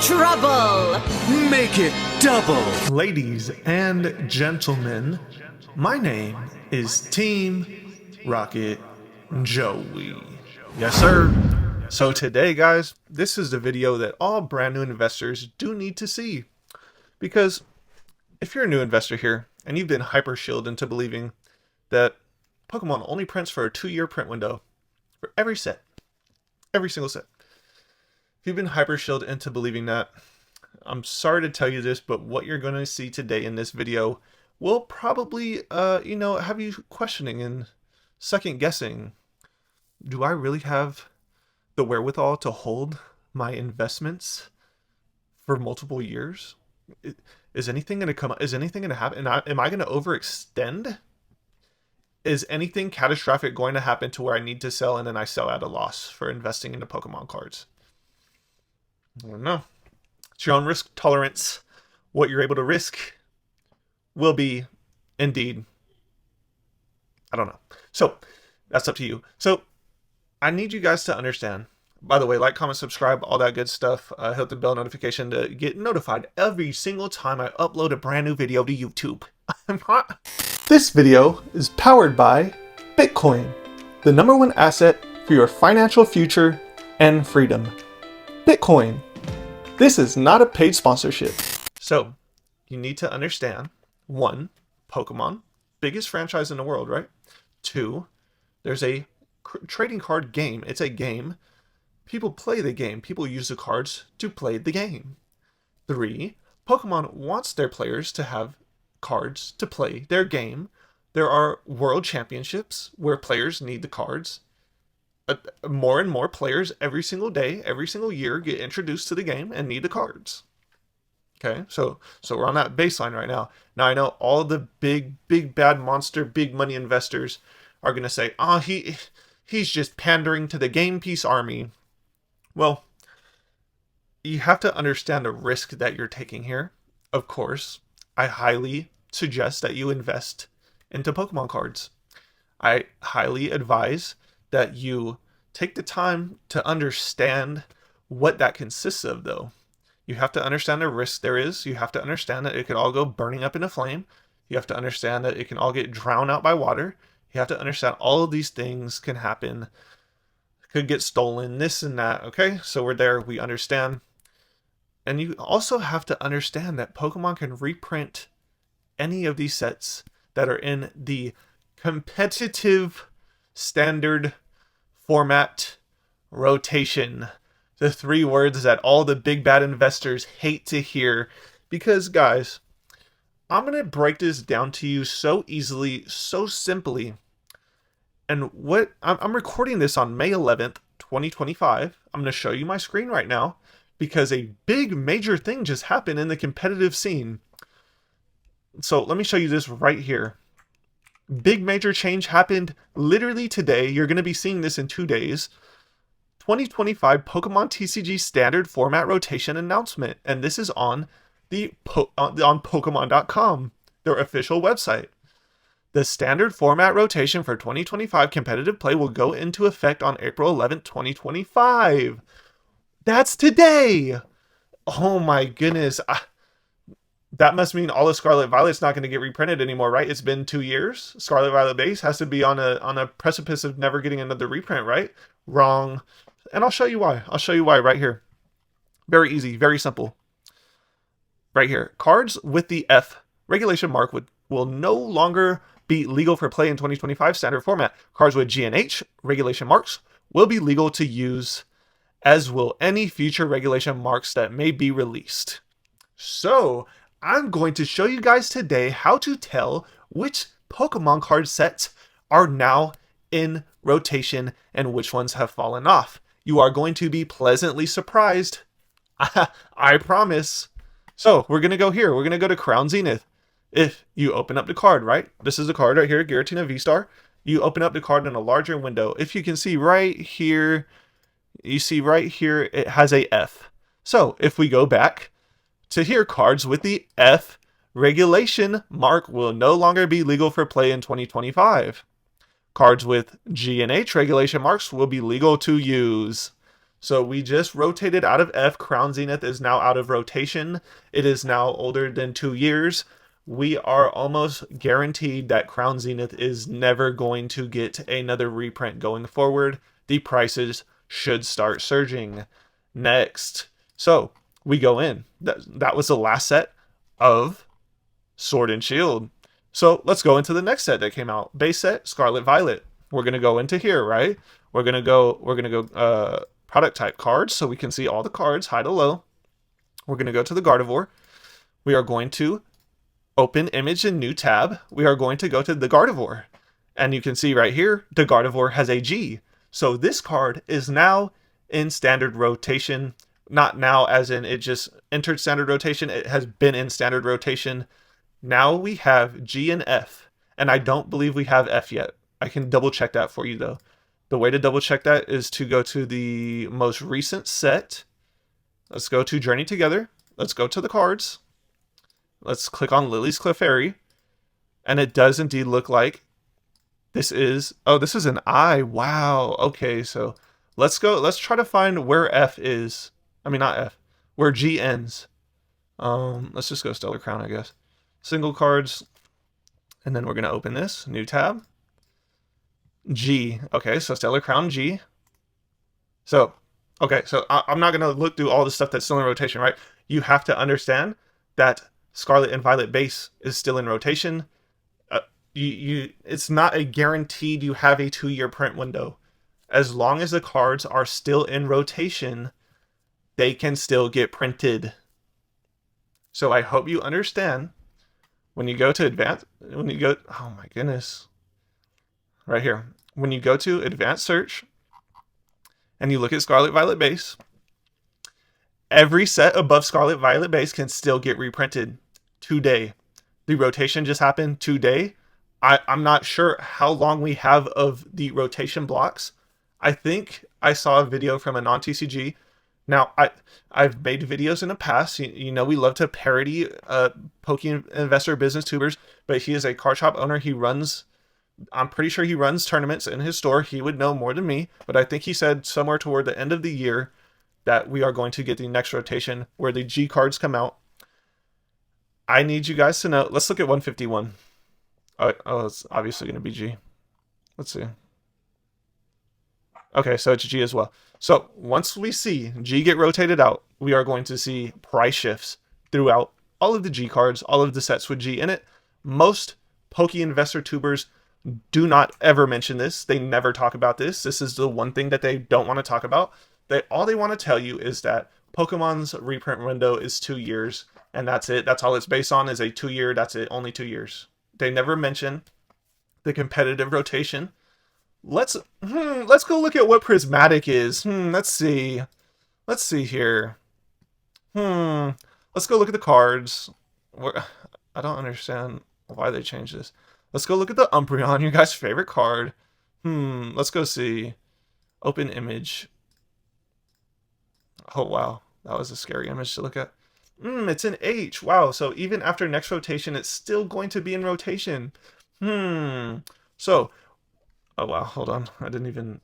trouble. Make it double. Ladies and gentlemen, my name is Team Rocket Joey. Yes, sir. So today, guys, this is the video that all brand new investors do need to see. Because if you're a new investor here and you've been hyper shielded into believing that Pokemon only prints for a 2-year print window for every set, every single set. If you've been hyper shielded into believing that, I'm sorry to tell you this, but what you're going to see today in this video will probably, have you questioning and second guessing. Do I really have the wherewithal to hold my investments for multiple years? Is anything going to come? Is anything going to happen? Am I going to overextend? Is anything catastrophic going to happen to where I need to sell and then I sell at a loss for investing into Pokemon cards? I don't know. It's your own risk tolerance. What you're able to risk will be indeed, I don't know. So that's up to you. So I need you guys to understand. By the way, like, comment, subscribe, all that good stuff. Hit the bell notification to get notified every single time I upload a brand new video to YouTube. This video is powered by Bitcoin, the #1 asset for your financial future and freedom. Bitcoin. This is not a paid sponsorship. So, you need to understand, 1, Pokemon, biggest franchise in the world, right? 2, there's a trading card game. It's a game. People play the game. People use the cards to play the game. 3, Pokemon wants their players to have cards to play their game. There are world championships where players need the cards. More and more players every single day, every single year get introduced to the game and need the cards. Okay, so we're on that baseline right now. Now I know all the big bad monster, big money investors are gonna say, "Oh, he's just pandering to the game piece army." Well, you have to understand the risk that you're taking here. Of course, I highly suggest that you invest into Pokemon cards. I highly advise that you take the time to understand what that consists of, though. You have to understand the risk there is. You have to understand that it could all go burning up in a flame. You have to understand that it can all get drowned out by water. You have to understand all of these things can happen. Could get stolen, this and that, okay? So we're there, we understand. And you also have to understand that Pokemon can reprint any of these sets that are in the competitive standard format rotation. The 3 words that all the big bad investors hate to hear. Because, guys, I'm going to break this down to you so easily, so simply. And what I'm recording this on May 11th, 2025. I'm going to show you my screen right now because a big major thing just happened in the competitive scene. So let me show you this right here. Big major change happened literally today. You're going to be seeing this in 2 days. 2025 Pokemon TCG standard format rotation announcement. And this is on on Pokemon.com, their official website. The standard format rotation for 2025 competitive play will go into effect on April 11th, 2025. That's today. Oh my goodness. That must mean all of Scarlet Violet's not going to get reprinted anymore, right? It's been 2 years. Scarlet Violet base has to be on a precipice of never getting another reprint, right? Wrong. And I'll show you why. I'll show you why right here. Very easy, very simple. Right here. Cards with the F regulation mark will no longer be legal for play in 2025 standard format. Cards with G and H regulation marks will be legal to use, as will any future regulation marks that may be released. So, I'm going to show you guys today how to tell which Pokemon card sets are now in rotation and which ones have fallen off. You are going to be pleasantly surprised. I promise. So, we're going to go here. We're going to go to Crown Zenith. If you open up the card, right? This is the card right here, Giratina V-Star. You open up the card in a larger window. If you can see right here, it has a F. So if we go back to here, cards with the F regulation mark will no longer be legal for play in 2025. Cards with G and H regulation marks will be legal to use. So we just rotated out of F. Crown Zenith is now out of rotation. It is now older than 2 years. We are almost guaranteed that Crown Zenith is never going to get another reprint going forward. The prices should start surging. Next. So we go in. That was the last set of Sword and Shield. So let's go into the next set that came out. Base set, Scarlet Violet. We're gonna go into here, right? We're gonna go product type cards, so we can see all the cards, high to low. We're gonna go to the Gardevoir. We are going to open image in new tab. We are going to go to the Gardevoir. And you can see right here, the Gardevoir has a G. So this card is now in standard rotation. Not now as in it just entered standard rotation. It has been in standard rotation. Now we have G and F. And I don't believe we have F yet. I can double check that for you though. The way to double check that is to go to the most recent set. Let's go to Journey Together. Let's go to the cards. Let's click on Lily's Clefairy. And it does indeed look like this is, oh, this is an I. Wow. Okay, so let's try to find where F is. I mean, not F, where G ends. Let's just go Stellar Crown, I guess. Single cards. And then we're going to open this, new tab. G. Okay, so Stellar Crown G. So, okay, so I'm not going to look through all the stuff that's still in rotation, right? You have to understand that Scarlet and Violet base is still in rotation. It's not a guaranteed you have a 2-year print window. As long as the cards are still in rotation, they can still get printed. So I hope you understand when you go to oh my goodness. Right here. When you go to advanced search and you look at Scarlet Violet base, every set above Scarlet Violet base can still get reprinted today. The rotation just happened today. I'm not sure how long we have of the rotation blocks. I think I saw a video from a non-TCG. Now, I've made videos in the past. You know, we love to parody Poke Investor Business Tubers, but he is a card shop owner. I'm pretty sure he runs tournaments in his store. He would know more than me, but I think he said somewhere toward the end of the year that we are going to get the next rotation where the G cards come out. I need you guys to know. Let's look at 151. Oh, it's obviously going to be G. Let's see. Okay, so it's G as well. So once we see G get rotated out, we are going to see price shifts throughout all of the G cards, all of the sets with G in it. Most Poke Investor Tubers do not ever mention this. They never talk about this. This is the one thing that they don't want to talk about. All they want to tell you is that Pokemon's reprint window is 2 years, and that's it. That's all it's based on, is a 2-year. That's it. Only 2 years. They never mention the competitive rotation. Let's go look at what Prismatic is. Let's see. Let's see here. Let's go look at the cards. I don't understand why they changed this. Let's go look at the Umbreon, your guys' favorite card. Let's go see. Open image. Oh, wow. That was a scary image to look at. It's an H. Wow. So even after next rotation, it's still going to be in rotation. So, oh, wow. Hold on. I didn't even...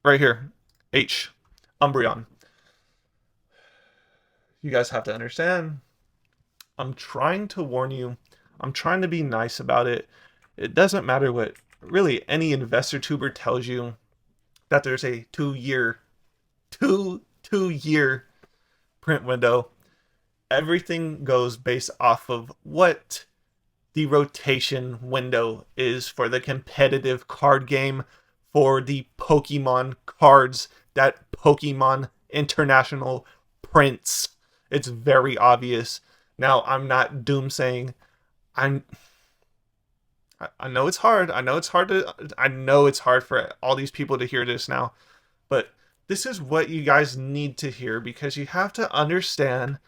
Right here. H. Umbreon. You guys have to understand. I'm trying to warn you. I'm trying to be nice about it. It doesn't matter what really any investor tuber tells you that there's a 2-year print window. Everything goes based off of what the rotation window is for the competitive card game, for the Pokemon cards that Pokemon International prints. It's very obvious. Now, I'm not doomsaying. I know it's hard. I know it's hard for all these people to hear this now. But this is what you guys need to hear, because you have to understand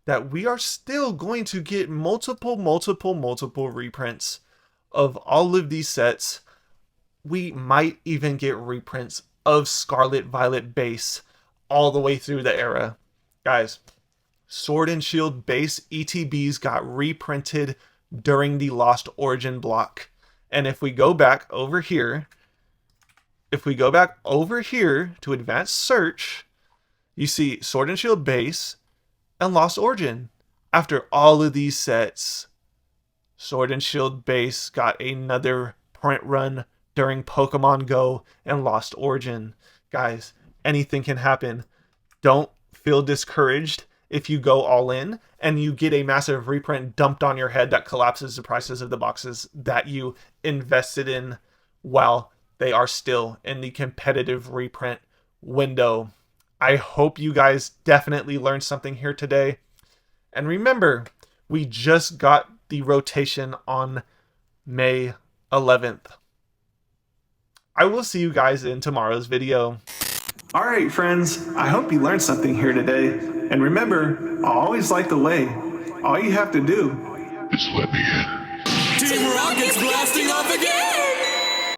that we are still going to get multiple reprints of all of these sets. We might even get reprints of Scarlet Violet base all the way through the era. Guys, Sword and Shield base ETBs got reprinted during the Lost Origin block. And if we go back over here, if we go back over here to advanced search, you see Sword and Shield base and Lost Origin. After all of these sets, Sword and Shield base got another point run during Pokemon Go and Lost Origin. Guys, anything can happen. Don't feel discouraged if you go all in and you get a massive reprint dumped on your head that collapses the prices of the boxes that you invested in while they are still in the competitive reprint window. I hope you guys definitely learned something here today. And remember, we just got the rotation on May 11th. I will see you guys in tomorrow's video. Alright friends, I hope you learned something here today. And remember, I always like the way. All you have to do is let me in. Team Rocket's blasting off again!